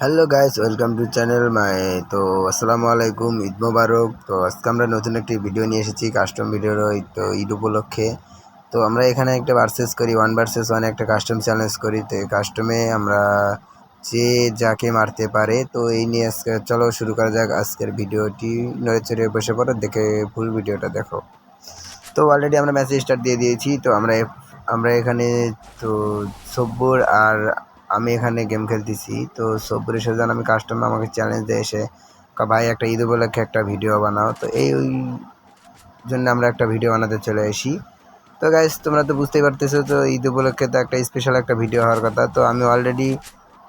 Hello guys, welcome to channel my. তো আসসালামু আলাইকুম, ঈদ মোবারক। তো আজকে আমরা নতুন একটি ভিডিও নিয়ে এসেছি কাস্টম ভিডিওর তো ঈদ উপলক্ষে। তো আমরা এখানে একটা ভার্সেস করি, 1 vs 1 একটা কাস্টম চ্যালেঞ্জ করি। তো এই কাস্টমে আমরা যে যাকে মারতে পারে, তো এই নিয়ে আজকে চলো শুরু করা যাক আজকের ভিডিওটি। নড়ে চড়ে বসে পড়ো, দেখে ফুল ভিডিওটা দেখো। তো অলরেডি আমরা ম্যাচে স্টার্ট দিয়ে দিয়েছি। তো আমরা এখানে তো সব্বুর আর আমি এখানে গেম খেলতেছি। তো সব্বুরের সাথে আমি কাস্টম আমাকে চ্যালেঞ্জ দিয়ে এসে ভাই একটা ঈদ উপলক্ষে একটা ভিডিও বানাও। তো এই ওই জন্য আমরা একটা ভিডিও বানাতে চলে আসি। তো গাইস, তোমরা তো বুঝতেই পারতেছো, তো ঈদ উপলক্ষে তো একটা স্পেশাল একটা ভিডিও হওয়ার কথা। তো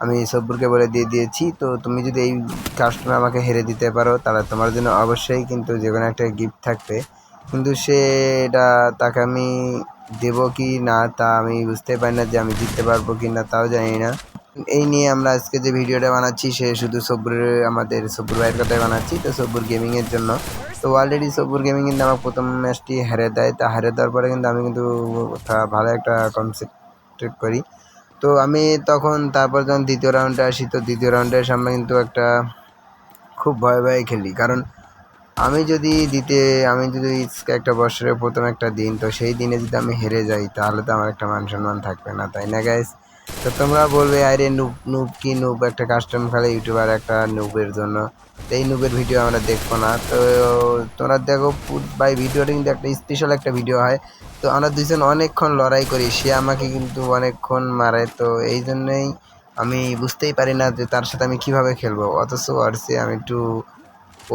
আমি সব্বুরকে বলে দিয়ে দিয়েছি। তো তুমি যদি এই কাস্টমে আমাকে হেরে দিতে পারো, তাহলে তোমার জন্য অবশ্যই কিন্তু যে কোনো একটা গিফট থাকবে। কিন্তু সেটা তাকে আমি দেবো কি না তা আমি বুঝতে পারি না, যে আমি জিততে পারবো কি না তাও জানি না। এই নিয়ে আমরা আজকে যে ভিডিওটা বানাচ্ছি, সে শুধু আমাদের সব্বুর ভাইয়ের কথাই বানাচ্ছি, তো সব্বুর গেমিংয়ের জন্য। তো অলরেডি সব্বুর গেমিং কিন্তু আমার প্রথম ম্যাচটি হেরে দেয়। তা হেরে দেওয়ার পরে কিন্তু আমি কিন্তু ভালো একটা কনসেন্ট্রেট করি। তো আমি তখন তারপর যখন দ্বিতীয় রাউন্ডে আসি, তো দ্বিতীয় রাউন্ডের সামনে কিন্তু একটা খুব ভয়ে ভয়ে খেলি। কারণ আমি যদি একটা বছরের প্রথম একটা দিন, তো সেই দিনে যদি আমি হেরে যাই, তাহলে তো আমার একটা মান সম্মান থাকবে না, তাই না গাইস? তো তোমরা বলবে আরে নুব নুব কি নুব, একটা কাস্টম খেলে ইউটিউবার একটা নুবের জন্য। তো এই নুবের ভিডিও আমরা দেখবো না। তো তোমরা দেখো ভাই, ভিডিওটা কিন্তু একটা স্পেশাল একটা ভিডিও হয়। তো আমরা দুজন অনেকক্ষণ লড়াই করি, সে আমাকে কিন্তু অনেকক্ষণ মারে। তো এই জন্যই আমি বুঝতেই পারি না যে তার সাথে আমি কিভাবে খেলবো, অথচ আর সে আমি একটু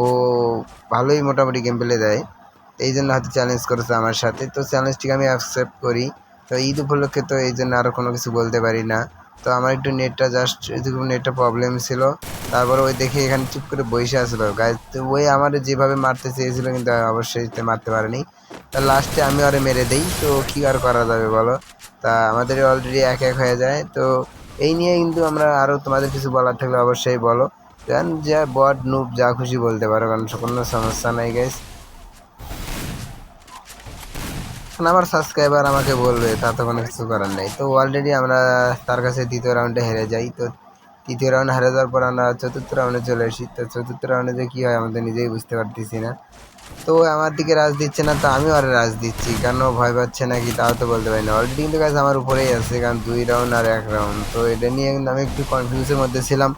ও ভালোই মোটামুটি গেম প্লে দেয়। এই জন্য হয়তো চ্যালেঞ্জ করেছে আমার সাথে। তো চ্যালেঞ্জটিকে আমি অ্যাকসেপ্ট করি। তো ঈদ উপলক্ষে তো এই জন্য আরও কোনো কিছু বলতে পারি না। তো আমার একটু নেটটা প্রবলেম ছিল। তারপরে ওই দেখে এখানে চুপ করে বসে আসলো গাইজ। তো ওই আমার যেভাবে মারতে চেয়েছিল, কিন্তু অবশ্যই মারতে পারেনি। তা লাস্টে আমি ওরে মেরে দেই। তো কী আর করা যাবে বলো? তা আমাদের অলরেডি 1-1 হয়ে যায়। তো এই নিয়ে কিন্তু আমরা আরও তোমাদের কিছু বলার থাকলে অবশ্যই বলো। দেন যা বট নুব যা খুশি বলতে পারো, কারণ কোনো সমস্যা নাই গাইস। আমার সাবস্ক্রাইবার আমাকে বলবে, তা তো কোনো কিছু করার নেই। তো অলরেডি আমরা তার কাছে দ্বিতীয় রাউন্ডে হেরে যাই। তো তৃতীয় রাউন্ডে হেরে যাওয়ার পর আমরা চতুর্থ রাউন্ডে চলে আসি। তো চতুর্থ রাউন্ডে যে কী হয় আমাদের নিজেই বুঝতে পারতেছি না। তো আমার দিকে রাজ দিচ্ছে না, তো আমি ওর রাজ দিচ্ছি। কেন ভয় পাচ্ছে নাকি তাও তো বলতে পারি না। অলরেডি কিন্তু গাছ আমার উপরেই আছে, কারণ 2 রাউন্ড আর 1 রাউন্ড। তো এটা নিয়ে কিন্তু আমি একটু কনফিউজের মধ্যে ছিলাম,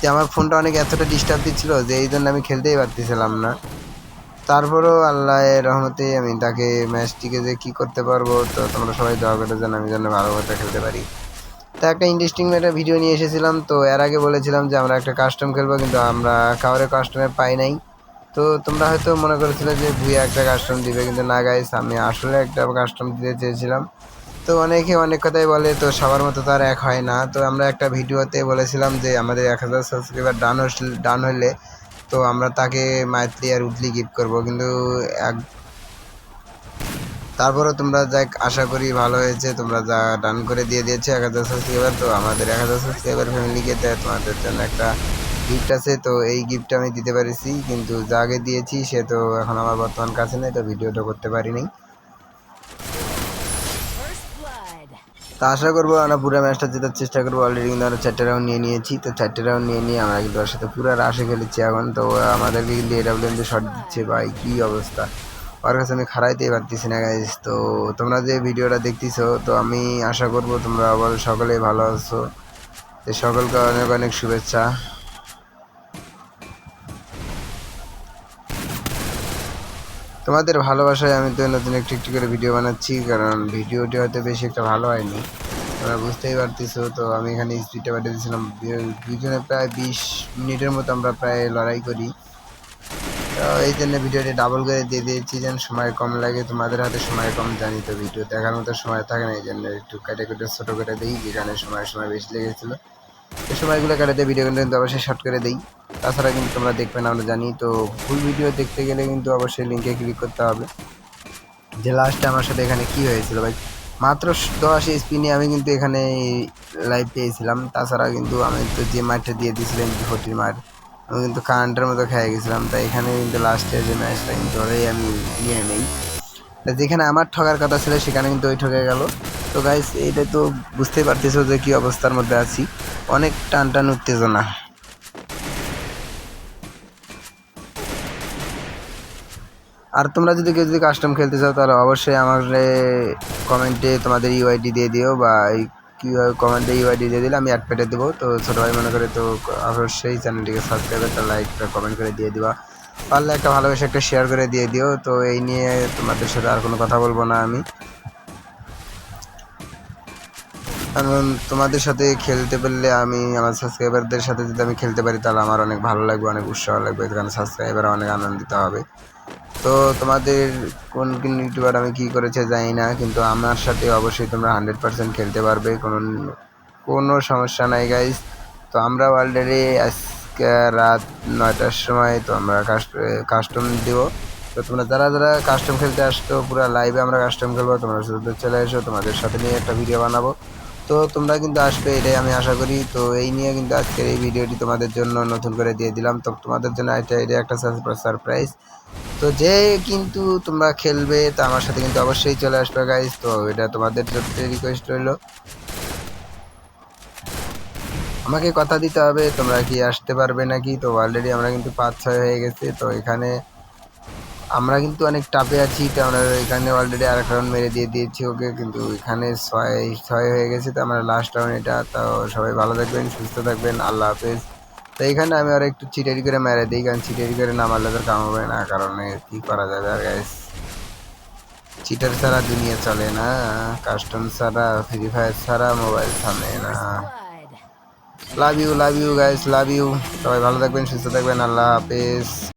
যে আমার ফোনটা অনেক এতটা ডিস্টার্ব দিচ্ছিল যে এই জন্য আমি খেলতেই পারতেছিলাম না। তারপরেও আল্লাহর রহমতে আমি তাকে ম্যাচটিকে যে কী করতে পারবো, তো তোমরা সবাই দোয়া করে যেন আমি যেন ভালো করে খেলতে পারি। তো একটা ইন্টারেস্টিং একটা ভিডিও নিয়ে এসেছিলাম। তো এর আগে বলেছিলাম যে আমরা একটা কাস্টম খেলবো, কিন্তু আমরা কাউরে কাস্টমে পাই নাই। তো তোমরা হয়তো মনে করেছিলে যে ভুয়া একটা কাস্টম দিবে, কিন্তু না গাইস, আমি আসলে একটা কাস্টম দিতে চেয়েছিলাম। তো অনেকে অনেক কথাই বলে, তো সবার মতো তো আর এক হয় না। তো আমরা একটা ভিডিওতে বলেছিলাম যে আমাদের 1000 সাবস্ক্রাইবার ডান হলে তো আমরা তাকে মাইথলি আর উডলি গিফট করবো। কিন্তু তারপরেও তোমরা যাক, আশা করি ভালো হয়েছে, তোমরা যা ডান করে দিয়ে দিয়েছে 1000 সাবস্ক্রাইবার। তো আমাদের 1000 সাবস্ক্রাইবার ফ্যামিলিকে তোমাদের জন্য একটা গিফট আছে। তো এই গিফটটা আমি দিতে পারিছি, কিন্তু যাকে দিয়েছি সে তো এখন আমার বর্তমান কাছে নেই, তো ভিডিওটা করতে পারিনি। তা আশা করবো আমরা পুরো ম্যাচটা জেতার চেষ্টা করবো। অলরেডি কিন্তু আমরা 4টে রাউন্ড নিয়ে নিয়েছি। তো 4টে রাউন্ড নিয়ে আমরা কিন্তু ওর সাথে পুরো রাশে খেলেছি এখন। তো আমাদেরকে কিন্তু AWM দিয়ে শট দিচ্ছে, ভাই কী অবস্থা! ওর কাছে আমি খাড়াইতেই পারতেছি না গাইজ। তো তোমরা যে ভিডিওটা দেখতেছো, তো আমি আশা করবো তোমরা আবার সকলেই ভালো আছো। তো সকলকে অনেক অনেক শুভেচ্ছা। তোমাদের ভালোবাসায় আমি তো নতুন একটি করে ভিডিও বানাচ্ছি, কারণ ভিডিওটি হয়তো বেশি একটা ভালো হয়নি, তোমরা বুঝতেই পারতেছো। তো আমি এখানে স্পিডটা পাঠিয়ে দিয়েছিলাম। দুজনে প্রায় 20 মিনিটের মতো আমরা প্রায় লড়াই করি। তো এই জন্য ভিডিওটি ডাবল করে দিয়ে দিয়েছি, যেন সময় কম লাগে। তোমাদের হাতে সময় কম, জানি তো ভিডিও দেখার মতো সময় থাকে না, এই জন্য একটু কেটে কেটে ছোটো করে দিই, যেখানে সময় বেশি লেগেছিলো এই সময়গুলো কাটাতে ভিডিও কিন্তু অবশ্যই শর্ট করে দিই। তাছাড়া কিন্তু তোমরা দেখবে না আমরা জানি। তো ফুল ভিডিও দেখতে গেলে কিন্তু অবশ্যই লিঙ্কে ক্লিক করতে হবে। যে লাস্টে আমার সাথে এখানে কি হয়েছিল ভাই, মাত্র 10 স্পিনে আমি কিন্তু এখানে লাইভ পেয়েছিলাম। তাছাড়া কিন্তু আমি তো যে মাঠটা দিয়ে দিয়েছিলাম ফটির মাঠ, আমি কিন্তু কারেন্টের মতো খেয়ে গেছিলাম। তাই এখানে কিন্তু লাস্টের যে ম্যাচটা কিন্তু ওরাই আমি নিয়ে নেই। যেখানে আমার ঠকার কথা ছিল সেখানে কিন্তু ওই ঠকে গেল। তো গাইস, এটা তো বুঝতেই পারতেছো যে কী অবস্থার মধ্যে আছি, অনেক টান উত্তেজনা। আর তোমরা যদি কেউ যদি কাস্টম খেলতে চাও তাহলে অবশ্যই আমার কমেন্টে তোমাদের ইউআইডি দিয়ে দিও, বা কীভাবে কমেন্টে ইউআইডি দিয়ে দিলে আমি অ্যাড পেটে দেবো। তো ছোটো ভাই মনে করে তো অবশ্যই চ্যানেলটিকে সাবস্ক্রাইব একটা লাইক একটা কমেন্ট করে দিয়ে দিবা, পারলে একটা ভালোবেসে একটা শেয়ার করে দিয়ে দিও। তো এই নিয়ে তোমাদের সাথে আর কোনো কথা বলবো না আমি, কারণ তোমাদের সাথে খেলতে পারলে আমি আমার সাবস্ক্রাইবারদের সাথে যদি আমি খেলতে পারি তাহলে আমার অনেক ভালো লাগবে, অনেক উৎসাহ লাগবে, কারণ সাবস্ক্রাইবার অনেক আনন্দিত হবে। তো তোমাদের কোন কোন ইউটিউবার আমি কী করেছে জানি না, কিন্তু আমার সাথে অবশ্যই তোমরা 100% খেলতে পারবে, কোনো সমস্যা নাই গাইজ। তো আমরা অলরেডি আজকে রাত 9টার সময় তো আমরা কাস্টম দিব। তো তোমরা যারা যারা কাস্টম খেলতে আসতো পুরো লাইভে আমরা কাস্টম খেলবো, তোমরা শুধু চলে এসো, তোমাদের সাথে নিয়ে একটা ভিডিও বানাবো। তো তোমরা কিন্তু আসবে এটাই আমি আশা করি। তো এই নিয়ে কিন্তু আজকের এই ভিডিওটি তোমাদের জন্য নতুন করে দিয়ে দিলাম। তো তোমাদের জন্য এটা একটা সারপ্রাইজ। তো যে কিন্তু তোমরা খেলবে তা আমার সাথে কিন্তু অবশ্যই চলে আসবে গাইজ। তো এটা তোমাদের জন্য রিকোয়েস্ট রইল, আমাকে কথা দিতে হবে তোমরা কি আসতে পারবে নাকি। তো অলরেডি আমরা কিন্তু 5-6 হয়ে গেছে। তো এখানে আমরা কিন্তু অনেক টাপে আছি, তো আমরা এখানে অলরেডি আরেক রাউন্ড মেরে দিয়েছি ওকে, কিন্তু এখানে 6 হয়ে গেছে। তো আমরা লাস্ট রাউন্ড এটা। তো সবাই ভালো থাকবেন, সুস্থ থাকবেন, আল্লাহ হাফেজ। তো এইখানে আমি আর একটু চিটারি করে মেরে দিই, কারণ চিটারি করে না মারলে তো কাম হবে না, কারণ কি করা যাবে আর গাইস, চিটার ছাড়া দুনিয়া চলে না, কাস্টম ছাড়া ফ্রি ফায়ার ছাড়া মোবাইল থামে না। Love you guys, love you. সবাই ভালো থাকবেন, সুস্থ থাকবেন, আল্লাহ হাফেজ।